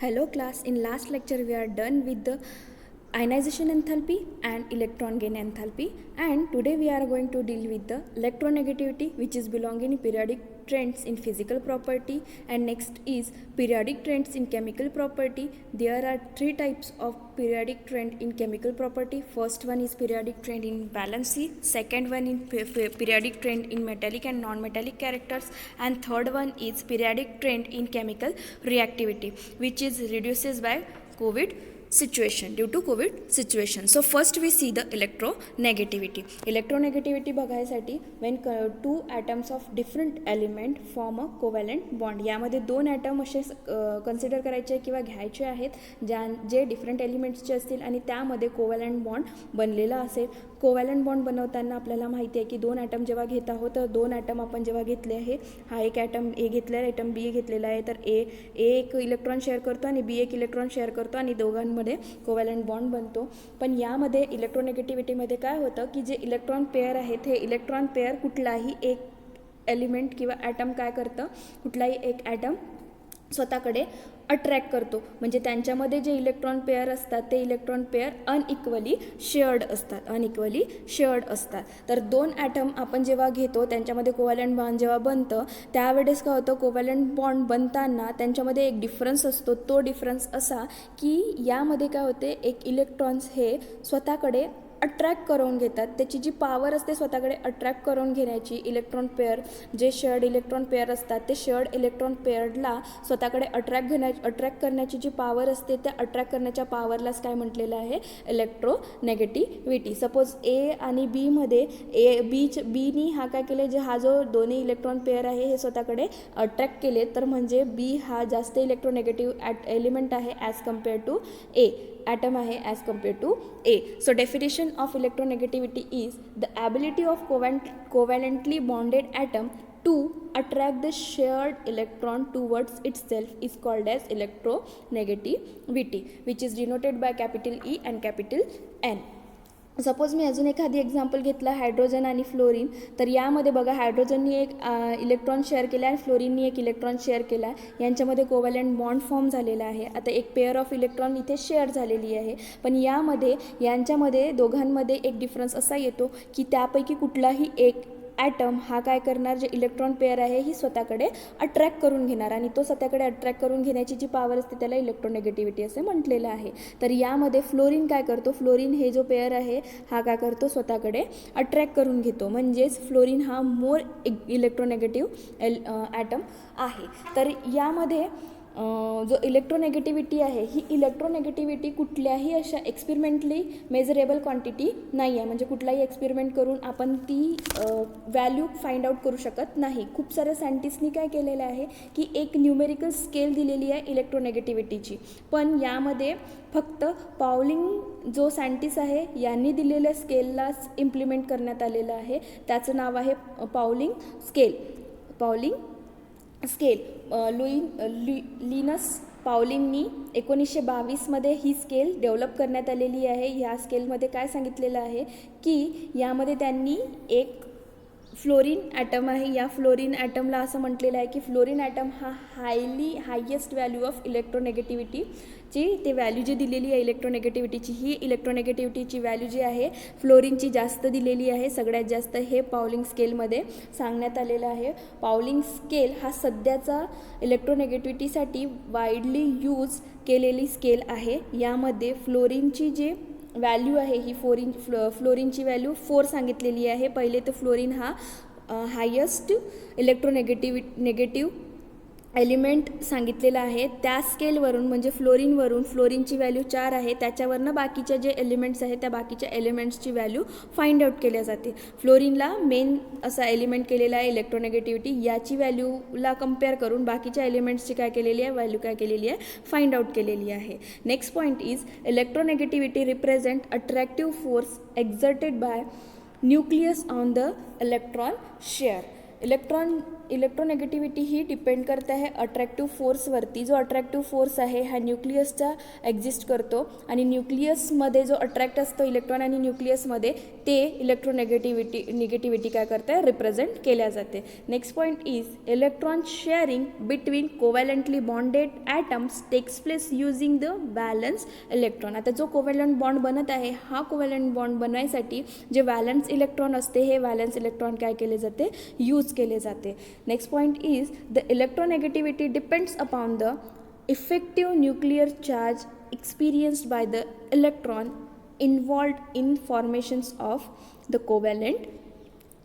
Hello class, in last lecture we are done with the ionization enthalpy and electron gain enthalpy, and today we are going to deal with the electronegativity, which is belonging in periodic trends in physical property, and next is periodic trends in chemical property. There are three types of periodic trend in chemical property. First one is periodic trend in valency, second one in periodic trend in metallic and non-metallic characters, and third one is periodic trend in chemical reactivity, which is reduces by COVID situation, due to COVID situation. So first we see the electronegativity. Electronegativity बघायसाठी when two atoms of different element form a covalent bond. यामध्ये दोन item असे consider करायचे किंवा घ्यायचे आहेत जे different एलिमेंट्सचे असतील आणि त्यामध्ये कोवॅलंट बॉन्ड बनलेला असेल. कोवॅलंट बॉन्ड बनवताना आपल्याला माहिती आहे की दोन ॲटम जेव्हा घेत आहोत तर दोन ॲटम आपण जेव्हा घेतले आहे, हा एक ॲटम ए घेतलेला आहे, ॲटम बी घेतलेला आहे, तर ए एक इलेक्ट्रॉन शेअर करतो आणि बी एक इलेक्ट्रॉन शेअर करतो आणि दोघांमध्ये कोवॅलंट बॉन्ड बनतो. पण यामध्ये इलेक्ट्रोनेगेटिव्हिटीमध्ये काय होतं की जे इलेक्ट्रॉन पेअर आहेत हे इलेक्ट्रॉन पेअर कुठलाही एक एलिमेंट किंवा ॲटम काय करतं, कुठलाही एक ॲटम स्वतःकडे अट्रॅक्ट करतो. म्हणजे त्यांच्यामध्ये जे इलेक्ट्रॉन पेअर असतात ते इलेक्ट्रॉन पेअर अनइक्वली शेअर्ड असतात. तर दोन ॲटम आपण जेव्हा घेतो त्यांच्यामध्ये कोवॅलंट बॉन्ड जेव्हा बनतं त्यावेळेस काय होतं, कोवॅलंट बॉन्ड बनताना त्यांच्यामध्ये एक डिफरन्स असतो. तो डिफरन्स असा की यामध्ये काय होते, एक इलेक्ट्रॉन्स हे स्वतःकडे अट्रॅक्ट करून घेतात. त्याची जी पॉवर असते स्वतःकडे अट्रॅक्ट करून घेण्याची, इलेक्ट्रॉन पेअर जे शेअर्ड इलेक्ट्रॉन पेअर असतात ते शेअर्ड इलेक्ट्रॉन पेअरला स्वतःकडे अट्रॅक्ट करण्याची जी पॉवर असते त्या अट्रॅक्ट करण्याच्या पॉवरलाच काय म्हटलेलं आहे, इलेक्ट्रोनेगेटिव्हिटी. सपोज ए आणि बीमध्ये बीनी हा काय केले, जे हा जो दोन्ही इलेक्ट्रॉन पेअर आहे हे स्वतःकडे अट्रॅक्ट केले, तर म्हणजे बी हा जास्त इलेक्ट्रोनेगेटिव्ह एलिमेंट आहे as compared to A, atom आहे as compared to A. So definition of electronegativity is the ability of covalently bonded atom to attract the shared electron towards itself is called as electronegativity, which is denoted by capital E and capital N. Suppose मी अजून एखादी example घेतला, hydrogen आणि fluorine. तर यामध्ये बघा, हायड्रोजननी एक electron share केला आहे, फ्लोरीननी एक इलेक्ट्रॉन शेअर केला आहे. यांच्यामध्ये कोवॅलंट बॉन्ड फॉर्म झालेला आहे. आता एक पेअर ऑफ इलेक्ट्रॉन इथे शेअर झालेली आहे. पण यांच्यामध्ये दोघांमध्ये एक डिफरन्स असा येतो की त्यापैकी कुठलाही एक ॲटम हा काय करणार, जे इलेक्ट्रॉन पेअर आहे ही स्वतःकडे अट्रॅक्ट करून घेणार आणि तो स्वतःकडे अट्रॅक्ट करून घेण्याची जी पॉवर असते त्याला इलेक्ट्रोनेगेटिव्हिटी असे म्हटलेलं आहे. तर यामध्ये फ्लोरीन काय करतो, फ्लोरीन हे जो पेअर आहे हा काय करतो, स्वतःकडे अट्रॅक्ट करून घेतो. म्हणजेच फ्लोरीन हा मोर इलेक्ट्रोनेगेटिव्ह ॲटम आहे. तर यामध्ये जो इलेक्ट्रोनेगेटिव्हिटी आहे ही इलेक्ट्रोनेगेटिव्हिटी कुठल्याही अशा एक्सपेरिमेंटली मेजरेबल क्वांटिटी नाही आहे. म्हणजे कुठलाही एक्सपेरिमेंट करून आपण ती व्हॅल्यू फाइंड आउट करू शकत नाही. खूप साऱ्या सायंटिस्टनी काय केलेलं आहे की एक न्यूमेरिकल स्केल दिलेली आहे इलेक्ट्रोनेगेटिव्हिटीची. पण यामध्ये फक्त पावलिंग जो सायंटिस्ट आहे यांनी दिलेल्या स्केललाच इम्प्लिमेंट करण्यात आलेलं आहे. त्याचं नाव आहे पावलिंग स्केल. लिनस पावलिंगनी 1922 ही स्केल डेव्हलप करण्यात आलेली आहे. ह्या स्केलमध्ये काय सांगितलेलं आहे की यामध्ये त्यांनी एक फ्लोरीन ॲटम आहे, या फ्लोरीन ॲटमला असं म्हटलेलं आहे की फ्लोरीन ॲटम हा हायेस्ट व्हॅल्यू ऑफ इलेक्ट्रोनेगेटिव्हिटीची ते व्हॅल्यू जी दिलेली आहे इलेक्ट्रोनेगेटिव्हिटीची, ही इलेक्ट्रोनेगेटिव्हिटीची व्हॅल्यू जी आहे फ्लोरीनची जास्त दिलेली आहे, सगळ्यात जास्त. हे पावलिंग स्केलमध्ये सांगण्यात आलेलं आहे. पावलिंग स्केल हा सध्याचा इलेक्ट्रोनेगेटिव्हिटीसाठी वाईडली यूज केलेली स्केल आहे. यामध्ये फ्लोरीनची जी व्हॅल्यू आहे ही फ्लोरीनची व्हॅल्यू 4 सांगितलेली आहे. पहिले तर फ्लोरीन हा हायेस्ट इलेक्ट्रोनेगेटिव्ह एलिमेंट सांगितलेला आहे. त्या स्केलवरून म्हणजे फ्लोरीनची व्हॅल्यू 4 आहे. त्याच्यावरनं बाकीच्या जे एलिमेंट्स आहेत त्या बाकीच्या एलिमेंट्सची व्हॅल्यू फाइंड आउट केल्या जाते. फ्लोरीनला मेन असा एलिमेंट केलेला आहे इलेक्ट्रोनेगेटिव्हिटी, याची व्हॅल्यूला कम्पेअर करून बाकीच्या एलिमेंट्सची काय केलेली आहे, व्हॅल्यू काय केलेली आहे, फाइंड आउट केलेली आहे. Next point is electronegativity represent attractive force exerted bye nucleus on the electron share. Electron electronegativity he depend करते आहे अट्रॅक्टिव्ह फोर्सवरती. जो अट्रॅक्टिव्ह फोर्स आहे हा न्यूक्लियसचा एक्झिस्ट करतो आणि न्यूक्लियसमध्ये जो अट्रॅक्ट असतो इलेक्ट्रॉन आणि न्यूक्लियसमध्ये ते निगेटिव्हिटी काय करते रिप्रेझेंट केल्या जाते. Next point is electron sharing between covalently bonded atoms takes place using the valence electron. आता जो कोव्हॅलंट बॉन्ड बनत आहे हा कोव्हॅलंट बॉन्ड बनवायसाठी जे व्हॅलन्स इलेक्ट्रॉन असते हे व्हॅलन्स इलेक्ट्रॉन काय केले जाते यूज केले जाते. Next point is the electronegativity depends upon the effective nuclear charge experienced by the electron involved in formations of the covalent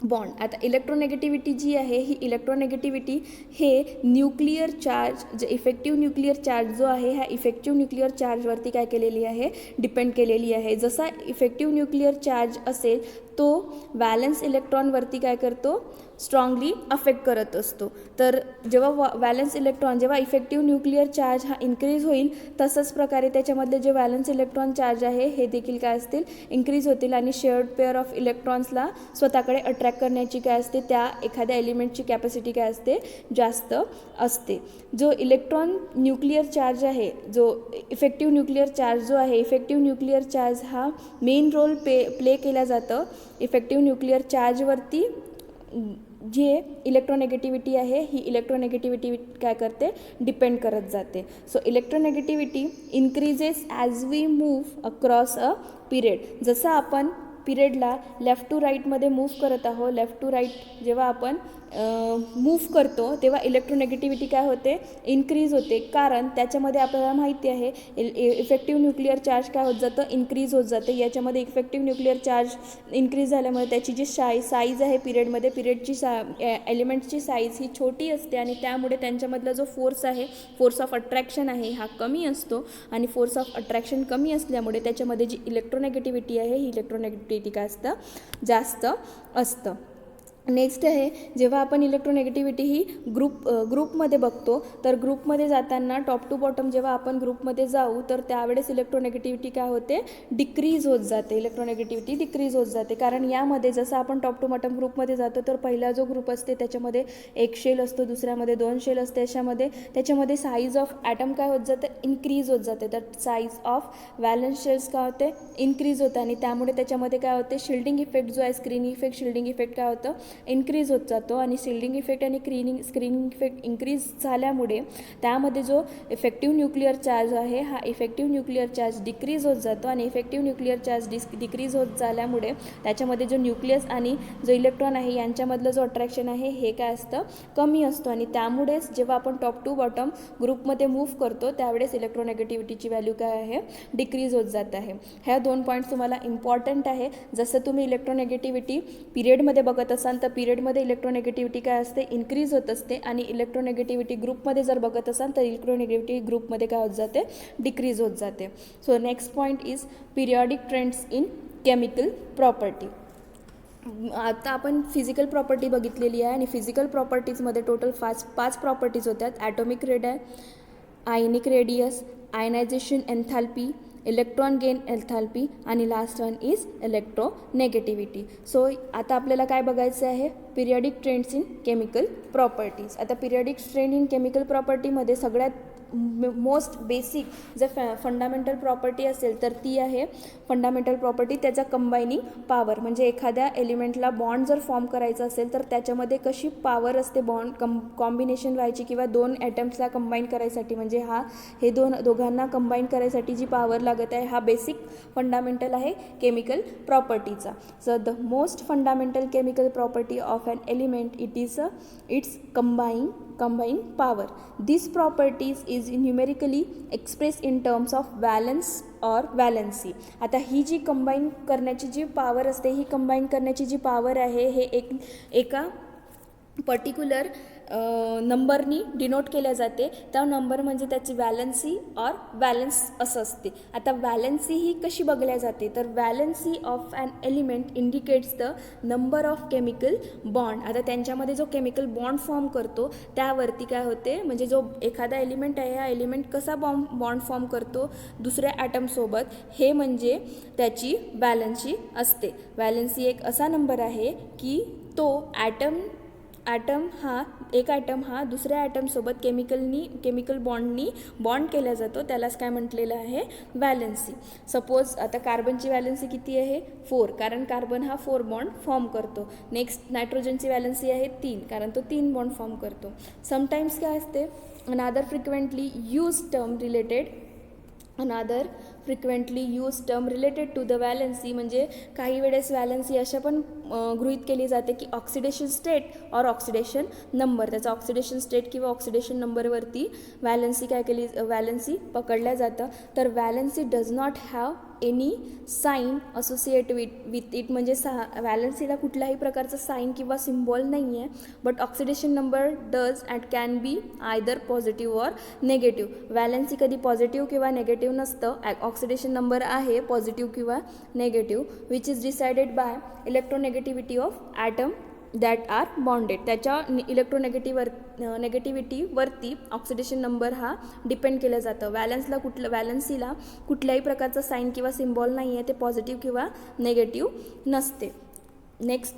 bond. आता इलेक्ट्रोनेगेटिव्हिटी जी आहे ही इलेक्ट्रोनेगेटिव्हिटी हे न्यूक्लियर चार्ज जे इफेक्टिव्ह न्यूक्लियर चार्ज जो आहे ह्या इफेक्टिव्ह न्यूक्लियर चार्जवरती काय केलेली आहे डिपेंड केलेली आहे. जसा इफेक्टिव्ह न्यूक्लियर चार्ज असेल तो व्हॅलन्स इलेक्ट्रॉनवरती काय करतो स्ट्रॉंगली अफेक्ट करत असतो. तर जेव्हा व्हॅलन्स इलेक्ट्रॉन जेव्हा इफेक्टिव्ह न्यूक्लियर चार्ज हा इन्क्रीज होईल तसंच प्रकारे त्याच्यामधले जे व्हॅलन्स इलेक्ट्रॉन चार्ज आहे हे देखील काय असतील इन्क्रीज होतील आणि शेअर्ड पेअर ऑफ इलेक्ट्रॉन्सला स्वतःकडे अट्रॅक्ट करण्याची काय असते त्या एखाद्या एलिमेंटची कॅपॅसिटी काय असते जास्त असते. जो इलेक्ट्रॉन न्यूक्लियर चार्ज आहे जो इफेक्टिव्ह न्यूक्लियर चार्ज जो आहे इफेक्टिव्ह न्यूक्लियर चार्ज हा मेन रोल प्ले केला जातं इफेक्टिव्ह न्यूक्लियर चार्जवरती. जे इलेक्ट्रोनेगेटिव्हिटी आहे ही इलेक्ट्रोनेगेटिव्हिटी काय करते डिपेंड करत जाते. So electronegativity increases as we move across a period. जसं आपण पिरियडला लेफ्ट टू राईटमध्ये मूव्ह करत आहोत लेफ्ट टू राईट जेव्हा आपण मूव्ह करतो तेव्हा इलेक्ट्रोनेगेटिव्हिटी काय होते इन्क्रीज होते. कारण त्याच्यामध्ये आपल्याला माहिती आहे इफेक्टिव्ह न्यूक्लियर चार्ज काय होत जातं इन्क्रीज होत जाते. याच्यामध्ये इफेक्टिव्ह न्यूक्लियर चार्ज इन्क्रीज झाल्यामुळे त्याची जी साईज आहे पिरियडमध्ये पिरियडची एलिमेंटची साईज ही छोटी असते आणि त्यामुळे त्यांच्यामधला जो फोर्स आहे फोर्स ऑफ अट्रॅक्शन आहे हा कमी असतो आणि फोर्स ऑफ अट्रॅक्शन कमी असल्यामुळे त्याच्यामध्ये जी इलेक्ट्रोनेगेटिव्हिटी आहे ही इलेक्ट्रोनेगेटिव्हिटी काय असतं जास्त असतं. नेक्स्ट आहे जेव्हा आपण इलेक्ट्रोनेगेटिव्हिटी ही ग्रुपमध्ये बघतो तर ग्रुपमध्ये जाताना टॉप टू बॉटम जेव्हा आपण ग्रुपमध्ये जाऊ तर त्यावेळेस इलेक्ट्रोनेगेटिव्हिटी काय होते डिक्रीज होत जाते. इलेक्ट्रोनेगेटिव्हिटी डिक्रीज होत जाते कारण यामध्ये जसं आपण टॉप टू बॉटम ग्रुपमध्ये जातो तर पहिला जो ग्रुप असते त्याच्यामध्ये एक शेल असतो दुसऱ्यामध्ये 2 शेल असते. अशामध्ये त्याच्यामध्ये साईज ऑफ ॲटम काय होत जातं इन्क्रीज होत जाते. तर साईज ऑफ व्हॅलन्स शेल्स काय होते इन्क्रीज होतं आणि त्यामुळे त्याच्यामध्ये काय होते शिल्डिंग इफेक्ट जो आहे स्क्रीन इफेक्ट शिल्डिंग इफेक्ट काय होतं इन्क्रीज होत जातो आणि शिल्डिंग इफेक्ट आणि स्क्रीनिंग इफेक्ट इन्क्रीज झाल्यामुळे त्यामध्ये जो इफेक्टिव्ह न्यूक्लियर चार्ज आहे हा इफेक्टिव्ह न्यूक्लियर चार्ज डिक्रीज होत जातो आणि इफेक्टिव्ह न्यूक्लियर चार्ज डिक्रीज होत झाल्यामुळे त्याच्यामध्ये जो न्यूक्लियस आणि जो इलेक्ट्रॉन आहे यांच्यामधलं जो अट्रॅक्शन आहे हे काय असतं कमी असतो आणि त्यामुळेच जेव्हा आपण टॉप टू बॉटम ग्रुपमध्ये मूव्ह करतो त्यावेळेस इलेक्ट्रोनेगेटिव्हिटीची व्हॅल्यू काय आहे डिक्रीज होत जात आहे. ह्या 2 पॉईंट्स तुम्हाला इम्पॉर्टंट आहे. जसं तुम्ही इलेक्ट्रोनेगेटिव्हिटी पिरियडमध्ये बघत असाल तर पिरियडमध्ये इलेक्ट्रोनेगेटिव्हिटी काय असते इन्क्रीज होत असते आणि इलेक्ट्रोनेगेटिव्हिटी ग्रुपमध्ये जर बघत असाल तर इलेक्ट्रोनेगेटिव्हिटी ग्रुपमध्ये काय होत जाते डिक्रीज होत जाते. So next point is periodic trends in chemical property. आता आपण फिजिकल प्रॉपर्टी बघितलेली आहे आणि फिजिकल प्रॉपर्टीजमध्ये टोटल 5 प्रॉपर्टीज होत्यात. Atomic radius, ionic radius, ionization enthalpy, electron gain enthalpy आणि last one is electronegativity. So आता आपल्याला काय बघायचं आहे periodic trends in chemical properties. आता पिरियडिक ट्रेंड इन केमिकल प्रॉपर्टीमध्ये सगळ्यात मोस्ट बेसिक जर फंडामेंटल प्रॉपर्टी असेल तर ती आहे फंडामेंटल प्रॉपर्टी त्याचा कंबायनिंग पॉवर. म्हणजे एखाद्या एलिमेंटला बॉन्ड जर फॉर्म करायचा असेल तर त्याच्यामध्ये कशी पॉवर असते बॉन्ड कॉम्बिनेशन व्हायची किंवा 2 ॲटम्सला कंबाईन करायसाठी म्हणजे हे दोघांना कंबाईन करायसाठी जी पॉवर लागत आहे हा बेसिक फंडामेंटल आहे केमिकल प्रॉपर्टीचा. So the most fundamental chemical property of an element its combine power. These properties is numerically expressed in terms of valence or valency. आता ही जी कंबाईन करण्याची जी पॉवर असते ही कंबाईन करण्याची जी पॉवर आहे हे एका पर्टिक्युलर नंबरनी डिनोट केल्या जाते. त्या नंबर म्हणजे त्याची व्हॅलन्सी ऑर व्हॅलन्स असं असते. आता व्हॅलन्सी ही कशी बघल्या जाते तर valency of an element indicates the number of chemical bond. आता त्यांच्यामध्ये जो केमिकल बॉन्ड फॉर्म करतो त्यावरती काय होते म्हणजे जो एखादा एलिमेंट आहे हा एलिमेंट कसा बॉन्ड फॉर्म करतो दुसऱ्या ॲटमसोबत हे म्हणजे त्याची व्हॅलन्सी असते. व्हॅलन्सी एक असा नंबर आहे की तो ॲटम एक ॲटम हा दुसऱ्या ॲटमसोबत केमिकल बॉन्ड केला जातो, त्यालाच काय म्हटलेलं आहे, व्हॅलन्सी. सपोज आता कार्बनची व्हॅलन्सी किती आहे, 4, कारण कार्बन हा 4 बॉन्ड फॉर्म करतो. नेक्स्ट नायट्रोजनची व्हॅलन्सी आहे 3, कारण तो 3 बॉन्ड फॉर्म करतो. समटाईम्स काय असते, another frequently use term related to the valency, म्हणजे काही वेळेस व्हॅलन्सी अशा पण गृहीत केली जाते की ऑक्सिडेशन स्टेट और ऑक्सिडेशन नंबर, त्याचा ऑक्सिडेशन स्टेट किंवा ऑक्सिडेशन नंबरवरती व्हॅलन्सी पकडल्या जातं. तर valency does not have any sign associate with it, म्हणजे व्हॅलन्सीला कुठल्याही प्रकारचं साईन किंवा सिम्बॉल नाही आहे. But oxidation number does and can be either positive or negative. Valency कधी पॉझिटिव्ह किंवा नेगेटिव्ह नसतं, ऑक्सिडेशन नंबर आहे पॉझिटिव्ह किंवा negative, which is decided by electronegativity of atom that are bonded. त्याच्या नेगेटिव्हिटीवरती ऑक्सिडेशन नंबर हा depend केलं जातं. व्हॅलन्सीला कुठल्याही प्रकारचा साईन किंवा सिम्बॉल नाही आहे, ते पॉझिटिव्ह किंवा नेगेटिव्ह नसते. Next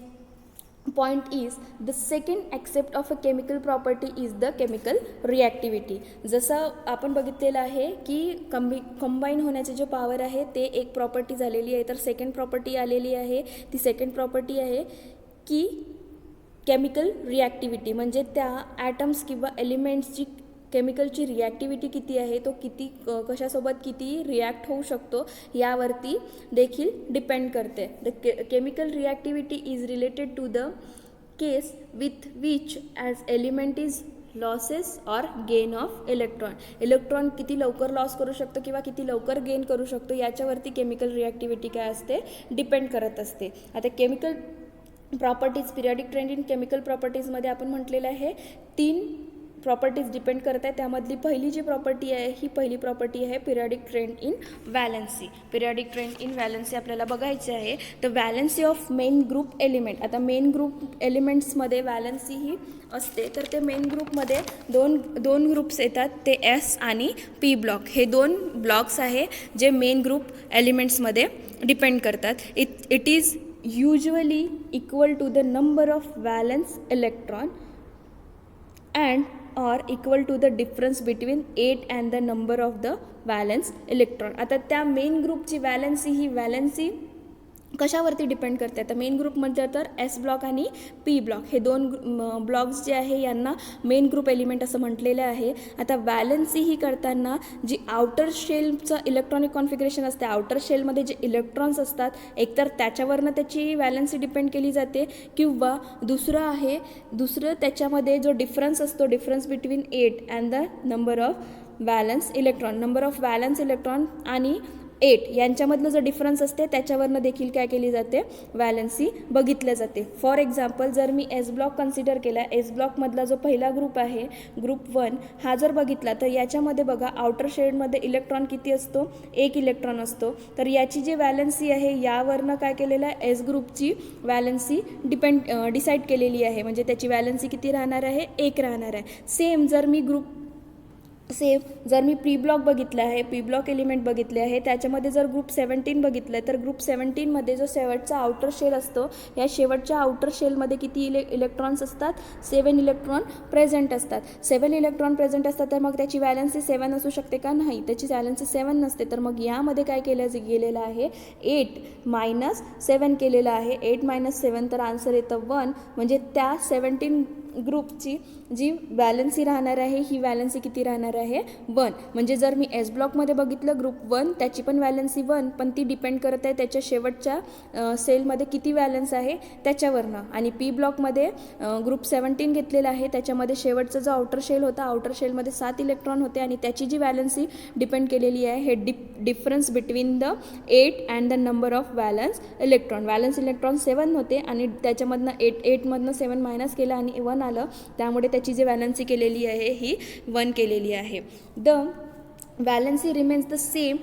point is the second accept of a chemical property is the chemical reactivity. जसं आपण बघितलेलं आहे की कंबाईन होण्याचे जो पॉवर आहे ते एक प्रॉपर्टी झालेली आहे, तर सेकंड प्रॉपर्टी आलेली आहे. ती सेकंड प्रॉपर्टी आहे की केमिकल रिॲक्टिव्हिटी, म्हणजे त्या ॲटम्स किंवा एलिमेंट्सची केमिकलची रिॲक्टिव्हिटी किती आहे, तो कशासोबत किती रिॲक्ट होऊ शकतो यावरती देखील डिपेंड करते. The chemical reactivity is related to the case with which as element is losses और गेन ऑफ इलेक्ट्रॉन किती लवकर लॉस करू शकतो किंवा किती लवकर गेन करू शकतो याच्यावरती केमिकल रिॲक्टिव्हिटी काय असते, डिपेंड करत असते. आता chemical properties, periodic trend in chemical प्रॉपर्टीजमध्ये आपण म्हटलेलं आहे 3 प्रॉपर्टीज डिपेंड करत आहे. त्यामधली पहिली जी प्रॉपर्टी आहे ही पहिली प्रॉपर्टी आहे periodic trend in valency. Periodic trend in valency आपल्याला बघायची आहे. The valency of main group element. आता मेन ग्रुप एलिमेंट्समध्ये व्हॅलन्सी ही असते, तर ते मेन ग्रुपमध्ये दोन ग्रुप्स येतात, ते एस आणि पी ब्लॉक. हे 2 ब्लॉक्स आहे जे मेन ग्रुप एलिमेंट्समध्ये डिपेंड करतात. It is usually equal to the number of valence electron and or equal to the difference between 8 and the number of the valence electron. आता त्या main ग्रुपची valency कशावरती depend करते. आता main ग्रुपमध्ये तर S block आणि P block हे 2 blocks जे आहे यांना मेन ग्रुप एलिमेंट असं म्हटलेलं आहे. आता व्हॅलन्सी ही करताना जी आउटर शेलचं इलेक्ट्रॉनिक कॉन्फिगरेशन असते, आउटर शेलमध्ये जे इलेक्ट्रॉन्स असतात एकतर त्याच्यावरनं त्याची व्हॅलन्सी डिपेंड केली जाते, किंवा दुसरं त्याच्यामध्ये जो डिफरन्स असतो, difference between 8 and the number of valence electron आणि 8 यांच्यामधलं जो डिफरन्स असते त्याच्यावरनं देखील काय केली जाते, व्हॅलन्सी बघितल्या जाते. फॉर एक्झाम्पल जर मी एस ब्लॉक कन्सिडर केला, एस ब्लॉकमधला जो पहिला ग्रुप आहे ग्रुप 1 हा जर बघितला तर याच्यामध्ये बघा आउटर शेडमध्ये इलेक्ट्रॉन किती असतो, 1 इलेक्ट्रॉन असतो. तर याची जी व्हॅलन्सी आहे यावरनं काय केलेलं आहे, एस ग्रुपची व्हॅलन्सी डिसाईड केलेली आहे, म्हणजे त्याची व्हॅलन्सी किती राहणार आहे, 1 राहणार आहे. सेम जर मी पी ब्लॉक बघितलं आहे, पी ब्लॉक एलिमेंट बघितले आहे, त्याच्यामध्ये जर ग्रुप 17 बघितलं तर ग्रुप 17मध्ये जो शेवटचा आउटर शेल असतो, या शेवटच्या आउटर शेलमध्ये किती इलेक्ट्रॉन्स असतात, 7 इलेक्ट्रॉन प्रेझेंट असतात. 7 इलेक्ट्रॉन प्रेझेंट असतात, तर मग त्याची व्हॅलन्सी 7 असू शकते का, नाही, त्याची व्हॅलन्सी 7 नसते. तर मग यामध्ये काय केलं गेलेलं आहे, 8 - 7 केलेलं आहे. 8 - 7 तर आन्सर येतं 1, म्हणजे त्या 17 ग्रुपची जी व्हॅलन्सी राहणार आहे ही व्हॅलन्सी किती राहणार आहे, 1. म्हणजे जर मी एस ब्लॉकमध्ये बघितलं ग्रुप 1 त्याची पण व्हॅलन्सी 1, पण ती डिपेंड करत आहे त्याच्या शेवटच्या सेलमध्ये किती व्हॅलन्स आहे त्याच्यावरनं. आणि पी ब्लॉकमध्ये ग्रुप 17 घेतलेला आहे, त्याच्यामध्ये शेवटचा जो आउटर शेल होता, आउटर शेलमध्ये 7 इलेक्ट्रॉन होते आणि त्याची जी व्हॅलन्सी डिपेंड केलेली आहे हे difference between the 8 and the number of valence electron 7 होते आणि त्याच्यामधनं 8मधनं 7 मायनस केलं आणि 1 आलं, त्यामुळे त्याची जी व्हॅलन्सी केलेली आहे ही 1 केलेली आहे. The valency remains the same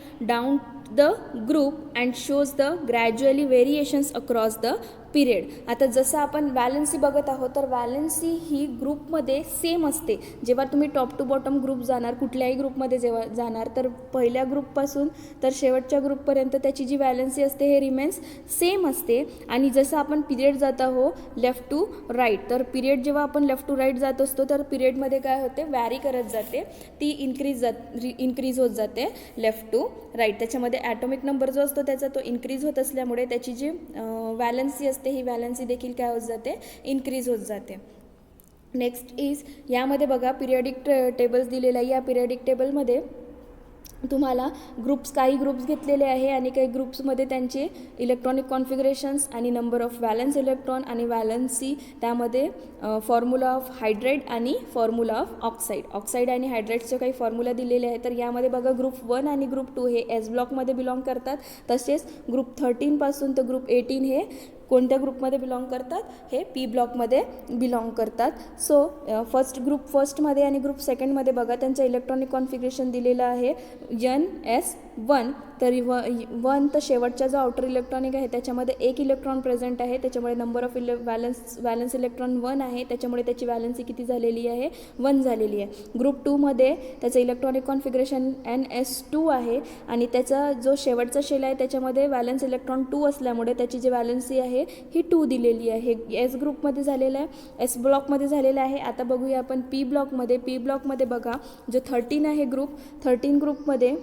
the group and shows the gradually variations across the period. आता जसं आपण वॅलन्सी बघत आहोत तर वॅलन्सी ही ग्रुपमध्ये सेम असते. जेव्हा तुम्ही टॉप टू बॉटम ग्रुप जाणार, कुठल्याही ग्रुपमध्ये जेव्हा जाणार तर पहिल्या ग्रुपपासून तर शेवटच्या ग्रुपपर्यंत त्याची जी वॅलन्सी असते हे रिमेन्स सेम असते. आणि जसं आपण पिरियड जात आहोत लेफ्ट टू राईट, तर पिरियड जेव्हा आपण लेफ्ट टू राईट जात असतो तर पिरियडमध्ये काय होते, व्हॅरी करत जाते, ती इन्क्रीज होत जाते लेफ्ट टू राईट. त्याच्यामध्ये ॲटॉमिक नंबर जो असतो त्याचा तो इन्क्रीज होत असल्यामुळे त्याची जी वॅलन्सी असते ही वॅलन्सी देखील काय होत जाते, इन्क्रीज होत जाते. नेक्स्ट इज यामध्ये बघा पिरियडिक टेबल्स दिलेला आहे. या पिरियडिक टेबलमध्ये तुम्हाला काही ग्रुप्स घेतलेले आहे आणि काही ग्रुप्समध्ये त्यांचे इलेक्ट्रॉनिक कॉन्फिगरेशन्स आणि नंबर ऑफ वॅलन्स इलेक्ट्रॉन आणि वॅलन्सी, त्यामध्ये फॉर्म्युला ऑफ हायड्राईड आणि फॉर्म्युला ऑफ ऑक्साईड आणि हायड्राईडचे काही फॉर्म्युला दिलेले आहेत. तर यामध्ये बघा ग्रुप 1 आणि ग्रुप 2 हे एस ब्लॉकमध्ये बिलॉंग करतात. तसेच ग्रुप 13 पासून तर ग्रुप 18 हे कोणत्या ग्रुपमध्ये बिलॉंग करतात, हे पी ब्लॉकमध्ये बिलॉंग करतात. सो ग्रुप फर्स्टमध्ये आणि ग्रुप सेकंडमध्ये बघा त्यांचं इलेक्ट्रॉनिक कॉन्फिगरेशन दिलेलं आहे NS1. तर 1 तर शेवटचा जो आउटर इलेक्ट्रॉनिक आहे त्याच्यामध्ये एक इलेक्ट्रॉन प्रेझेंट आहे, त्याच्यामुळे नंबर ऑफ वॅलन्स इलेक्ट्रॉन 1 आहे, त्याच्यामुळे त्याची वॅलन्सी किती झालेली आहे, 1 झालेली आहे. ग्रुप 2मध्ये त्याचं इलेक्ट्रॉनिक कॉन्फिगरेशन NS2 आहे आणि त्याचा जो शेवटचा शेल आहे त्याच्यामध्ये वॅलन्स इलेक्ट्रॉन 2 असल्यामुळे त्याची जी वॅलन्सी आहे ही 2 दिलेली आहे. एस ग्रुपमध्ये झालेलं आहे, एस ब्लॉकमध्ये झालेलं आहे. आता बघूया आपण पी ब्लॉकमध्ये बघा जो 13 आहे ग्रुप 13 ग्रुपमध्ये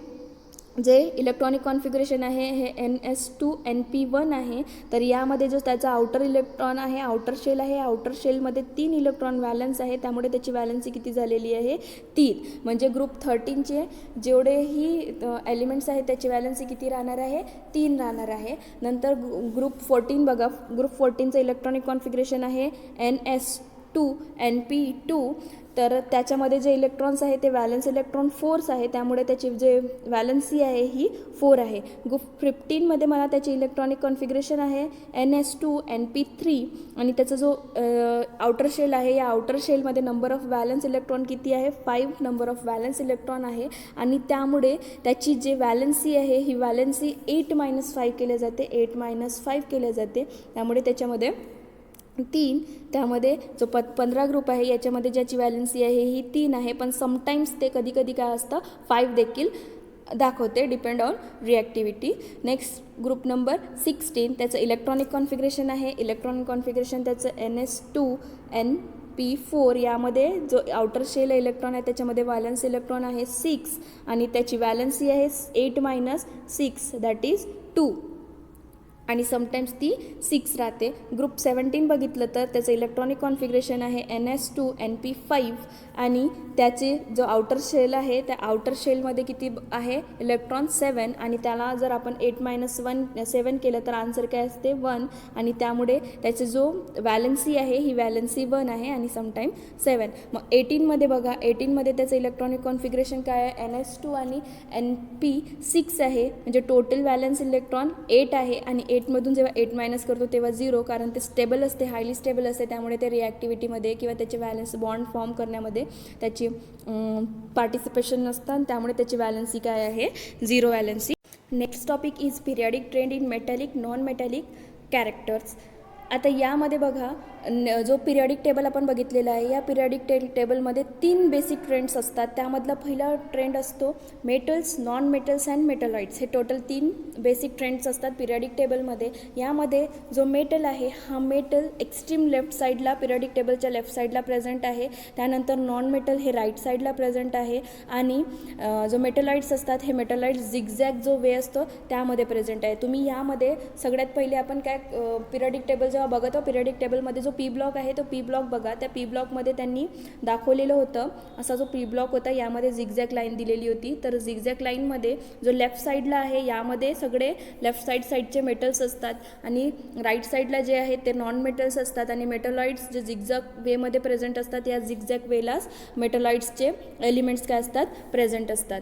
जे इलेक्ट्रॉनिक कॉन्फिगरेशन आहे हे NS2NP1 आहे. तर यामध्ये जो त्याचा आउटर इलेक्ट्रॉन आहे, आउटर शेल आहे, आउटर शेलमध्ये 3 इलेक्ट्रॉन वॅलन्स आहे, त्यामुळे त्याची वॅलन्सी किती झालेली आहे, 3. म्हणजे ग्रुप 13चे जेवढेही एलिमेंट्स आहेत त्याची वॅलन्सी किती राहणार आहे, 3 राहणार आहे. नंतर ग्रुप 14 बघा, ग्रुप 14चं इलेक्ट्रॉनिक कॉन्फिगरेशन आहे NS2NP2. तर त्याच्यामध्ये जे इलेक्ट्रॉन्स आहे ते वॅलन्स इलेक्ट्रॉन 4 आहे, त्यामुळे त्याची जे वॅलन्सी आहे ही 4 आहे. ग्रुप 15मध्ये मला त्याची इलेक्ट्रॉनिक कॉन्फिगरेशन आहे NS2NP3 आणि त्याचा जो आउटर शेल आहे या आउटर शेलमध्ये नंबर ऑफ वॅलन्स इलेक्ट्रॉन किती आहे, 5 नंबर ऑफ वॅलन्स इलेक्ट्रॉन आहे आणि त्यामुळे त्याची जे वॅलन्सी आहे ही वॅलन्सी 8-5 केल्या जाते, 8-5 केल्या जाते, त्यामुळे त्याच्यामध्ये 3. त्यामध्ये जो 15 ग्रुप आहे याच्यामध्ये ज्याची वॅलन्सी आहे ही 3 आहे, पण समटाईम्स ते कधी काय असतं 5 देखील दाखवते, depend on reactivity. Next group number 16 त्याचं इलेक्ट्रॉनिक कॉन्फिगरेशन आहे, इलेक्ट्रॉनिक कॉन्फिगरेशन त्याचं NS2NP4. यामध्ये जो आउटर शेल इलेक्ट्रॉन आहे त्याच्यामध्ये वॅलन्स इलेक्ट्रॉन आहे 6 आणि त्याची वॅलन्सी आहे 8-6 दॅट इज 2 आणि समटाईम्स ती 6 राहते. ग्रुप 17 बघितलं तर त्याचं इलेक्ट्रॉनिक कॉन्फिगरेशन आहे NS2NP5 आणि त्याचे जो आउटर शेल आहे त्या आउटर शेलमध्ये किती आहे, इलेक्ट्रॉन 7 आणि त्याला जर आपण 8-7 केलं तर आन्सर काय असते, 1 आणि त्यामुळे त्याचे जो वॅलन्सी आहे ही वॅलन्सी 1 आहे आणि समटाईम 7. मग 18मध्ये बघा, 18मध्ये त्याचं इलेक्ट्रॉनिक कॉन्फिगरेशन काय आहे, NS2 आणि NP6 आहे, म्हणजे टोटल वॅलन्स इलेक्ट्रॉन 8 आहे आणि 8मधून जेव्हा 8- करतो तेव्हा 0, कारण ते स्टेबल असते, हायली स्टेबल असते, त्यामुळे ते रिॲक्टिव्हिटीमध्ये किंवा त्याचे वॅलन्स बॉन्ड फॉर्म करण्यामध्ये त्याची पार्टिसिपेशन नसतं, त्यामुळे त्याची वॅलन्सी काय आहे, 0 valency. Next topic is periodic trend in metallic non metallic characters. आता यामध्ये बघा जो पिरियडिक टेबल आपण बघितलेला आहे या पिरियडिक टेबलमध्ये 3 बेसिक ट्रेंड्स असतात. त्यामधला पहिला ट्रेंड असतो metals, non metals and metalloids. हे टोटल 3 बेसिक ट्रेंड्स असतात पिरियडिक टेबलमध्ये. यामध्ये जो मेटल आहे हा मेटल एक्स्ट्रीम लेफ्ट साईडला पिरियडिक टेबलच्या लेफ्ट साईडला प्रेझेंट आहे. त्यानंतर नॉन मेटल हे राईट साईडला प्रेझेंट आहे आणि जो मेटलॉइड्स असतात हे मेटलॉइड्स झिगझॅग जो वे असतो त्यामध्ये प्रेझेंट आहे. तुम्ही यामध्ये सगळ्यात पहिले आपण काय पिरियडिक टेबल जेव्हा बघतो पिरियडिक टेबलमध्ये जो पी ब्लॉक आहे तो पी ब्लॉक बघा. त्या पी ब्लॉकमध्ये त्यांनी दाखवलेलं होतं असा जो पी ब्लॉक होता यामध्ये झिगझॅग लाईन दिलेली होती. तर झिगझॅग लाईनमध्ये जो लेफ्ट साईडला आहे यामध्ये सगळे लेफ्ट साईडचे मेटल्स असतात आणि राईट साईडला जे आहेत ते नॉन मेटल्स असतात आणि मेटलॉइड्स जे झिगझॅग वेमध्ये प्रेझेंट असतात या झिगझॅग वेलाच मेटलॉइड्सचे एलिमेंट्स काय असतात प्रेझेंट असतात.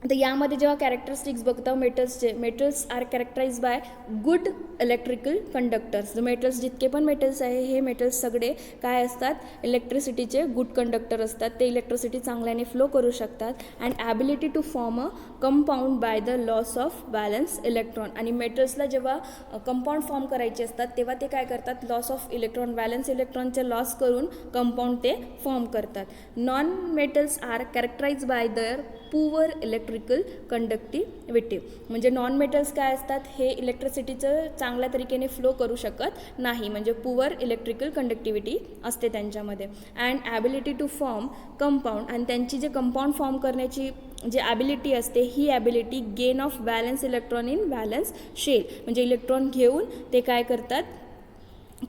तर यामध्ये जेव्हा कॅरेक्टरिस्टिक्स बघता मेटल्सचे, metals are characterize by good electrical conductors. Metals जितके पण मेटल्स आहे हे मेटल्स सगळे काय असतात, इलेक्ट्रिसिटीचे गुड कंडक्टर असतात. ते इलेक्ट्रिसिटी चांगल्याने फ्लो करू शकतात. And ability to form a compound by the loss of balance electron. आणि मेटल्सला जेव्हा कंपाऊंड फॉर्म करायचे असतात तेव्हा ते काय करतात, लॉस ऑफ इलेक्ट्रॉन, बॅलन्स इलेक्ट्रॉनचे लॉस करून कंपाऊंड ते फॉर्म करतात. Non metals are characterize by their poor electrical conductivity. म्हणजे नॉन मेटल्स काय असतात, हे इलेक्ट्रिसिटीचं चांगल्या तरीकेने फ्लो करू शकत नाही, म्हणजे पुअर इलेक्ट्रिकल कंडक्टिव्हिटी असते त्यांच्यामध्ये. And ability to form compound, आणि त्यांची जे कंपाऊंड फॉर्म करण्याची जी ॲबिलिटी असते ही ability gain of balance electron in balance shell. म्हणजे इलेक्ट्रॉन घेऊन ते काय करतात,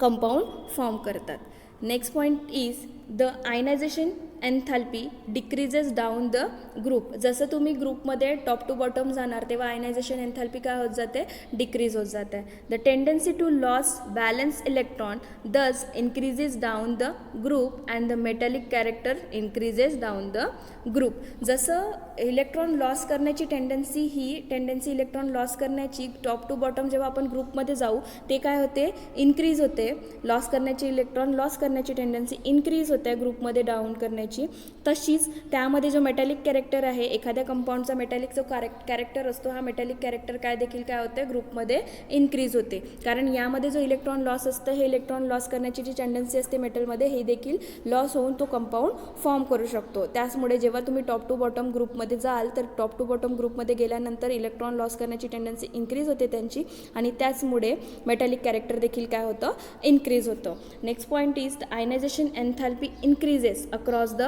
कंपाऊंड फॉर्म करतात. Next point is the ionization enthalpy decreases down the group. जसं तुम्ही ग्रुपमध्ये टॉप टू बॉटम जाणार तेव्हा आयनायझेशन एन्थॅल्पी काय होत जाते, डिक्रीज होत जाते. The tendency to loss balance electron thus increases down the group and the metallic character increases down the group. जसं इलेक्ट्रॉन लॉस करण्याची टेंडन्सी इलेक्ट्रॉन लॉस करण्याची टॉप टू बॉटम जेव्हा आपण ग्रुपमध्ये जाऊ ते काय होते, इन्क्रीज होते. लॉस करण्याची इलेक्ट्रॉन लॉस करण्याची टेंडन्सी इन्क्रीज होते ग्रुपमध्ये डाऊन करण्याची. तशीच त्यामध्ये जो मेटॅलिक कॅरेक्टर आहे, एखाद्या कंपाऊंडचा मेटॅलिक जो कॅरेक्टर असतो, हा मेटॅलिक कॅरेक्टर काय देखील काय होते, ग्रुपमध्ये इन्क्रीज होते. कारण यामध्ये जो इलेक्ट्रॉन लॉस असतं हे इलेक्ट्रॉन लॉस करण्याची जी टेंडन्सी असते मेटलमध्ये हे देखील लॉस होऊन तो कंपाऊंड फॉर्म करू शकतो. त्याचमुळे जेव्हा तुम्ही टॉप टू बॉटम ग्रुपमध्ये जाल तर टॉप टू बॉटम ग्रुपमध्ये गेल्यानंतर इलेक्ट्रॉन लॉस करण्याची टेंडन्सी इन्क्रीज होते त्यांची, आणि त्याचमुळे मेटॅलिक कॅरेक्टर देखील काय होतं, इन्क्रीज होतं. Next point is the ionization enthalpy increases across the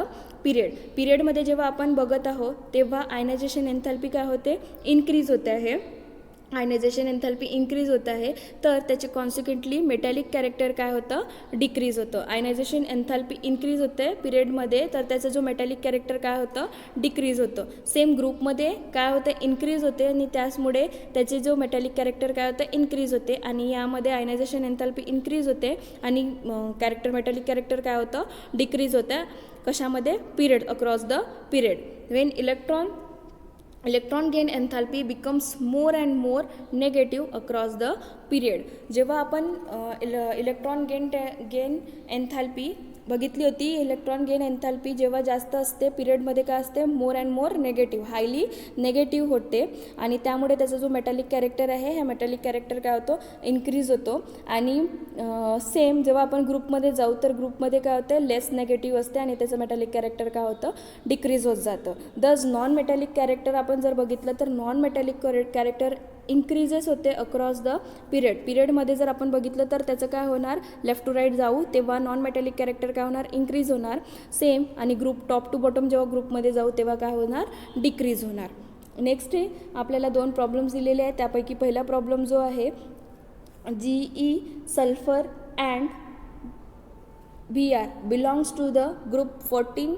period. पिरियडमध्ये जेव्हा आपण बघत आहोत तेव्हा आयनायझेशन एन्थॅल्पी काय होते, इन्क्रीज होते आहे. आयनायझेशन एन्थॅल्पी इन्क्रीज होत आहे तर त्याचे कॉन्सिक्वेंटली मेटॅलिक कॅरेक्टर काय होतं, डिक्रीज होतं. आयनायझेशन एन्थॅल्पी इन्क्रीज होते पिरियडमध्ये तर त्याचं जो मेटॅलिक कॅरेक्टर काय होतं, डिक्रीज होतं. सेम ग्रुपमध्ये काय होतं, इन्क्रीज होते, आणि त्याचमुळे त्याचे जो मेटॅलिक कॅरेक्टर काय होतं, इन्क्रीज होते. आणि यामध्ये आयनायझेशन एन्थॅल्पी इन्क्रीज होते आणि मेटॅलिक कॅरेक्टर काय होतं, डिक्रीज होतं. कशामध्ये, period, across the period. Wien electron gain एन्थॅल्पी becomes more and more negative across the period. जेव्हा आपण इलेक्ट्रॉन गेन एन्थॅल्पी बघितली होती, इलेक्ट्रॉन गेन एन्थॅल्पी जेव्हा जास्त असते पिरियडमध्ये काय असते, more and more negative, highly negative होते. आणि त्यामुळे त्याचा जो मेटॅलिक कॅरेक्टर आहे ह्या मेटॅलिक कॅरेक्टर काय होतो, इन्क्रीज होतो. आणि सेम जेव्हा आपण ग्रुपमध्ये जाऊ तर ग्रुपमध्ये काय होतं, लेस नेगेटिव्ह असते आणि त्याचं मेटॅलिक कॅरेक्टर काय होतं, डिक्रीज होत जातं. दस नॉन मेटॅलिक कॅरेक्टर आपण जर बघितलं तर नॉन मेटॅलिक कॅरेक्टर इन्क्रीजेस होते अक्रॉस द पिरियड. पिरियडमध्ये जर आपण बघितलं तर त्याचं काय होणार, लेफ्ट टू राईट जाऊ तेव्हा नॉन मेटॅलिक कॅरेक्टर काय होणार, इन्क्रीज होणार. सेम आणि ग्रुप टॉप टू बॉटम जेव्हा ग्रुपमध्ये जाऊ तेव्हा काय होणार, डिक्रीज होणार. नेक्स्ट आहे आपल्याला 2 प्रॉब्लेम्स दिलेले आहेत. त्यापैकी पहिला प्रॉब्लेम जो आहे GE sulphur and BR belongs to the group 14,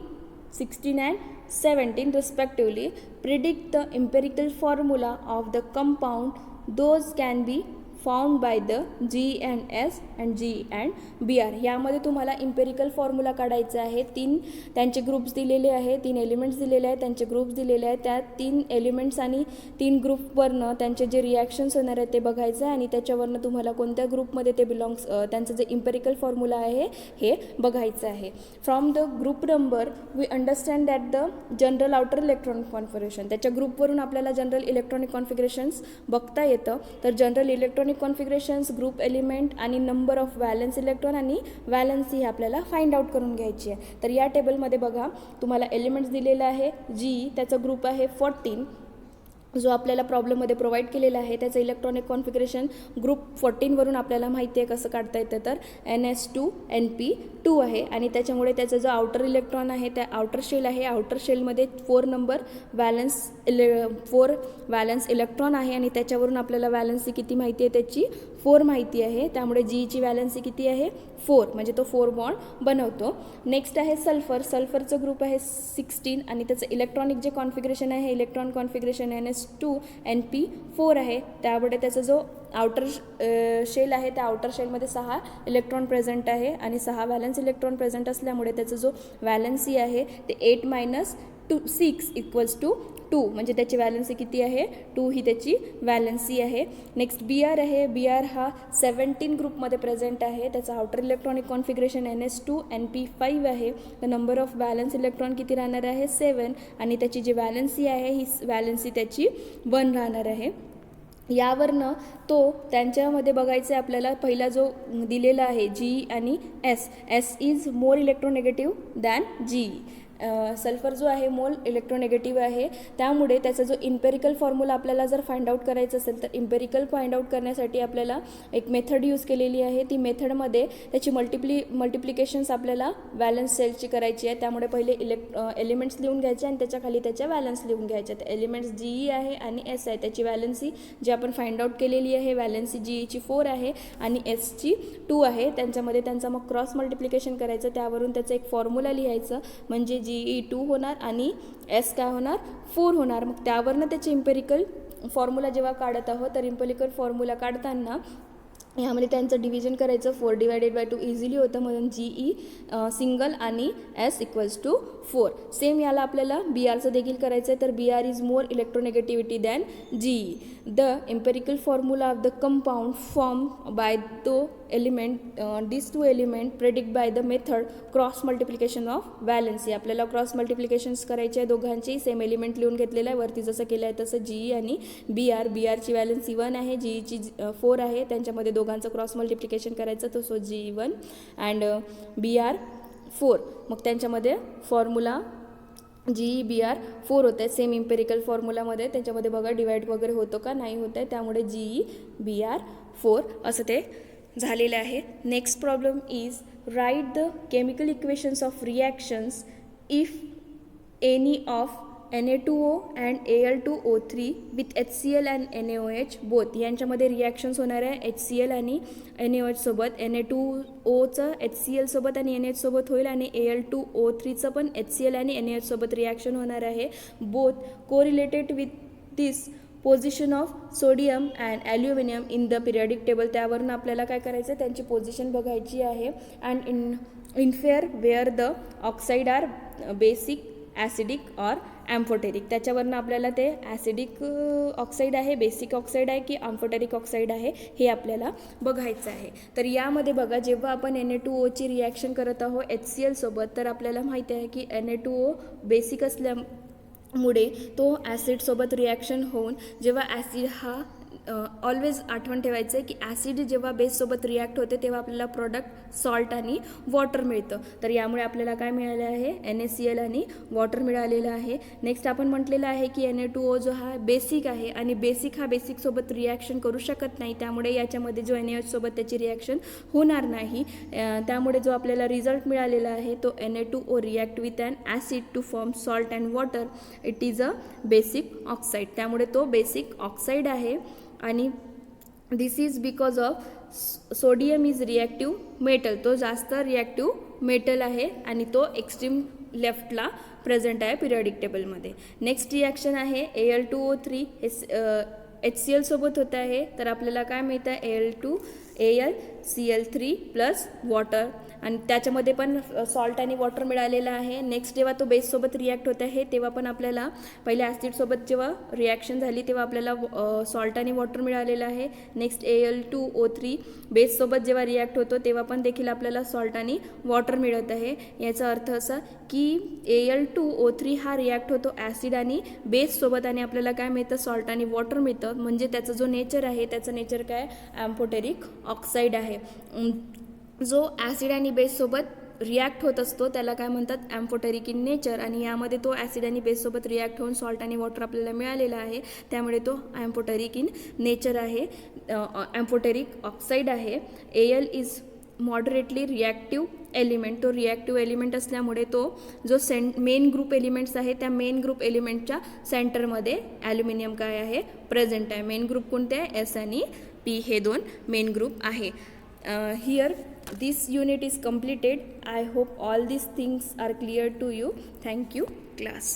16 and 17 respectively. Predict the empirical formula of the compound those can be found by the G and S and G and BR. यामध्ये तुम्हाला empirical formula काढायचा आहे. 3 त्यांचे groups दिलेले आहे, 3 elements दिलेले आहेत, त्यांचे ग्रुप्स दिलेले आहेत. त्या 3 एलिमेंट्स आणि 3 ग्रुपवरनं त्यांचे जे रिॲक्शन्स होणार आहेत ते बघायचं आहे आणि त्याच्यावरनं तुम्हाला कोणत्या ग्रुपमध्ये ते बिलॉंग्स, त्यांचं जे इम्पेरिकल फॉर्म्युला आहे हे बघायचं आहे. From the group number we understand that the general outer electronic configuration. त्याच्या ग्रुपवरून आपल्याला जनरल इलेक्ट्रॉनिक कॉन्फिगरेशन्स बघता येतं. तर general electronic configurations, group element आणि नंबर ऑफ व्हॅलन्स इलेक्ट्रॉन आणि व्हॅलन्सी ही आपल्याला फाइंड आउट करून घ्यायची आहे. तर या टेबलमध्ये बघा तुम्हाला एलिमेंट्स दिलेला आहे G, त्याचा ग्रुप आहे 14 जो आपल्याला प्रॉब्लेममध्ये प्रोव्हाइड केलेला आहे. त्याचं इलेक्ट्रॉनिक कॉन्फिगरेशन ग्रुप 14 वरून आपल्याला माहिती आहे कसं काढता येतं. तर NS2NP2 आहे आणि त्याच्यामुळे त्याचा जो आउटर इलेक्ट्रॉन आहे त्या आउटर शेल आहे. आउटर शेलमध्ये 4 नंबर व्हॅलन्स इलेक्ट्रॉन आहे आणि त्याच्यावरून आपल्याला व्हॅलन्सी किती माहिती आहे, त्याची 4 माहिती आहे. त्यामुळे Gची व्हॅलन्सी किती आहे, 4, म्हणजे तो 4 बॉन्ड बनवतो. नेक्स्ट आहे सल्फर. सल्फरचं ग्रुप आहे 16 आणि त्याचं इलेक्ट्रॉनिक जे कॉन्फिगरेशन आहे इलेक्ट्रॉन कॉन्फिगरेशन NS2NP4 आहे. त्यामुळे त्याचा जो आउटर शेल आहे त्या आउटर शेलमध्ये 6 इलेक्ट्रॉन प्रेझेंट आहे आणि 6 व्हॅलन्स इलेक्ट्रॉन प्रेझेंट असल्यामुळे त्याचा जो व्हॅलन्सी आहे ते 8 - 6 इक्वल्स टू 2 म्हणजे त्याची वॅलन्सी किती आहे 2 ही त्याची वॅलन्सी आहे. नेक्स्ट BR आहे. BR हा 17 ग्रुपमध्ये प्रेझेंट आहे. त्याचा outer electronic configuration NS2 NP5 आहे. द नंबर ऑफ वॅलन्स इलेक्ट्रॉन किती राहणार आहे 7 आणि त्याची जी वॅलन्सी आहे ही वॅलन्सी त्याची 1 राहणार आहे. यावरनं तो त्यांच्यामध्ये बघायचं आहे आपल्याला पहिला जो दिलेला आहे G आणि S is more electronegative than G. Sulphur जो आहे मोल इलेक्ट्रोनेगेटिव्ह आहे, त्यामुळे त्याचा जो इम्पेरिकल फॉर्म्युला आपल्याला जर फाइंड आउट करायचं असेल तर इम्पेरिकल फाइंड आउट करण्यासाठी आपल्याला एक मेथड यूज केलेली आहे. ती मेथडमध्ये त्याची मल्टिप्लिकेशन्स आपल्याला वॅलन्स सेलची करायची आहे. त्यामुळे पहिले एलिमेंट्स लिहून घ्यायचे आणि त्याच्या खाली त्याच्या वॅलन्स लिहून घ्यायच्या. एलिमेंट्स GE आहे आणि S आहे. त्याची वॅलन्सी जी आपण फाइंड आउट केलेली आहे वॅलन्सी GEची 4 आहे आणि Sची 2 आहे. त्यांच्यामध्ये त्यांचा मग क्रॉस मल्टिप्लिकेशन करायचं, त्यावरून त्याचं एक फॉर्म्युला लिहायचं म्हणजे GE 2 होणार आणि S काय होणार 4 होणार. मग त्यावरनं त्याचे इम्पेरिकल फॉर्म्युला जेव्हा काढत आहोत तर इम्पेरिकल फॉर्म्युला काढताना यामध्ये त्यांचं डिव्हिजन करायचं 4/2 इझिली होतं म्हणून GE सिंगल आणि S इक्वल्स टू 4. सेम याला आपल्याला BRचं देखील करायचं आहे. तर BR is more electronegativity than GE. The empirical formula of the compound form by two element these two element predict by the method cross multiplication of valency. आपल्याला cross मल्टिप्लिकेशन्स करायचे आहे दोघांची. सेम एलिमेंट लिहून घेतलेलं आहे वरती जसं केलं आहे तसं GE आणि BRची वॅलन्सी 1 आहे, GEची 4 आहे. त्यांच्यामध्ये दोघांचं क्रॉस मल्टिप्लिकेशन करायचं तर सो GE 1 अँड BR 4. मग त्यांच्यामध्ये फॉर्म्युला GE BR 4 होतं आहे. सेम इम्पेरिकल फॉर्म्युलामध्ये त्याच्यामध्ये बघा डिवाईड वगैरे होतो का नाही होतं आहे, त्यामुळे GE BR 4 असं ते झालेलं आहे. Next problem is write the chemical equations of reactions if any of Na2O and Al2O3 with HCl and NaOH both. यांच्यामध्ये रिॲक्शन्स होणार आहे HCl आणि NaOH सोबत. Na2Oचं HCl सोबत आणि NaOH सोबत होईल आणि Al2O3चं पण HCl आणि NaOH सोबत रिॲक्शन होणार आहे. Both correlated with this position of sodium and aluminium in the periodic table. त्यावरून आपल्याला काय करायचं आहे त्यांची पोझिशन बघायची आहे. And infer where the oxide are basic acidic or amphoteric. त्याच्यावरनं आपल्याला ते ॲसिडिक ऑक्साईड आहे, बेसिक ऑक्साईड आहे की ॲम्फोटेरिक ऑक्साईड आहे हे आपल्याला बघायचं आहे. तर यामध्ये बघा जेव्हा आपण Na2Oची रिॲक्शन करत आहोत HCl सोबत तर आपल्याला माहिती आहे की Na2O बेसिक असल्यामुळे तो ॲसिडसोबत रिॲक्शन होऊन जेव्हा ॲसिड हा ऑलवेज आठवण ठेवायचं आहे की ॲसिड जेव्हा बेससोबत रिॲक्ट होते तेव्हा आपल्याला प्रॉडक्ट सॉल्ट आणि वॉटर मिळतं. तर यामुळे आपल्याला काय मिळालं आहे NaCl आणि वॉटर मिळालेलं आहे. नेक्स्ट आपण म्हटलेलं आहे की Na2O जो हा बेसिक आहे आणि बेसिक हा बेसिकसोबत रिॲक्शन करू शकत नाही, त्यामुळे याच्यामध्ये जो NaOH सोबत त्याची रिॲक्शन होणार नाही. त्यामुळे जो आपल्याला रिझल्ट मिळालेला आहे तो Na2O react with an acid to form salt and water. It is a basic oxide. त्यामुळे तो बेसिक ऑक्साईड आहे आणि this is because of sodium is reactive metal. तो जास्त रिॲक्टिव्ह मेटल आहे आणि तो एक्स्ट्रीम लेफ्टला प्रेझेंट आहे पिरियडिक टेबलमध्ये. नेक्स्ट रिॲक्शन आहे Al2O3 हे HCl सोबत होत आहे. तर आपल्याला काय मिळतं AlCl3 प्लस वॉटर आणि त्याच्यामध्ये पण सॉल्ट आणि वॉटर मिळालेलं आहे. नेक्स्ट जेव्हा तो बेससोबत रिॲक्ट होत आहे तेव्हा पण आपल्याला पहिले ॲसिडसोबत जेव्हा रिॲक्शन झाली तेव्हा आपल्याला सॉल्ट आणि वॉटर मिळालेलं आहे. नेक्स्ट Al2O3 बेससोबत जेव्हा रिॲक्ट होतो तेव्हा पण देखील आपल्याला सॉल्ट आणि वॉटर मिळत आहे. याचा अर्थ असा की Al2O3 हा रिॲक्ट होतो ॲसिड आणि बेससोबत आणि आपल्याला काय मिळतं सॉल्ट आणि वॉटर मिळतं. म्हणजे त्याचा जो नेचर आहे त्याचं नेचर काय ॲम्फोटेरिक ऑक्साईड आहे. जो ॲसिड आणि बेससोबत रिॲक्ट होत असतो त्याला काय म्हणतात ॲम्फोटेरिक इन नेचर आणि यामध्ये तो ॲसिड आणि बेससोबत रिॲक्ट होऊन सॉल्ट आणि वॉटर आपल्याला मिळालेला आहे, त्यामुळे तो ॲम्फोटेरिक इन नेचर आहे, ॲम्फोटेरिक ऑक्साईड आहे. Al is moderately reactive element. तो रिॲक्टिव्ह एलिमेंट असल्यामुळे तो जो मेन ग्रुप एलिमेंट्स आहे त्या मेन ग्रुप एलिमेंटच्या सेंटरमध्ये ॲल्युमिनियम काय आहे प्रेझेंट आहे. मेन ग्रुप कोणते आहे S आणि P हे 2 मेन ग्रुप आहे. Here this unit is completed. I hope all these things are clear to you. Thank you class.